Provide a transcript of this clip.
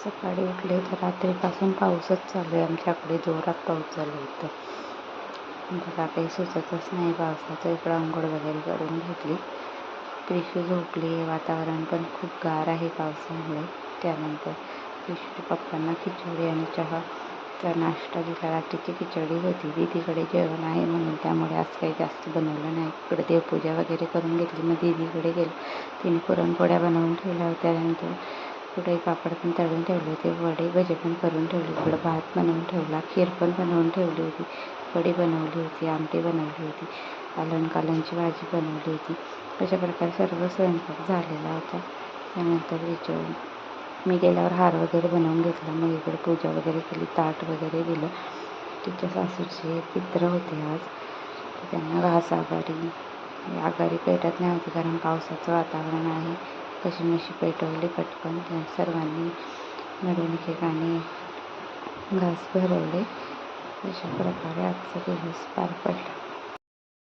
सकाळी उठले तर रात्रीपासून पाऊसच चालू आहे. आमच्याकडे जोरात पाऊस चालू होता. मला काही सुचतच नाही पावसाचं. इकडं अंघोळ वगैरे करून घेतली. प्रिशू झोपली. वातावरण पण खूप गार आहे पावसामुळे. त्यानंतर प्रिशूच्या पप्पांना खिचडी आणि चहाचा नाश्ता दिला. रात्रीची खिचडी होती. दीदीकडे जेवण आहे म्हणून त्यामुळे आज काही जास्त बनवलं नाही. इकडे देवपूजा वगैरे करून घेतली. मग दीदीकडे गेलो. तिने पुरणपोळ्या बनवून ठेवल्या होत्या. त्यानंतर कुठे पापड पण तळून ठेवले होते. वडे भजे पण करून ठेवले. इकडं भात बनवून ठेवला. खीर पण बनवून ठेवली होती. कढी बनवली होती. आमटी बनवली होती. कालंची भाजी बनवली होती. अशा प्रकारे सर्व स्वयंपाक झालेला होता. त्यानंतर मी गेल्यावर हार वगैरे बनवून घेतला. मग इकडे पूजा वगैरे केली. ताट वगैरे दिलं. तिच्या सासूचे पित्र होते आज. त्यांना घास आघाडी पेटत नाही होती कारण पावसाचं वातावरण आहे. कशी पेटवली पटकन. सर्वांनी मिळून एकेकाने घास भरवले. अशा प्रकारे आजचा दिवस पार पडला.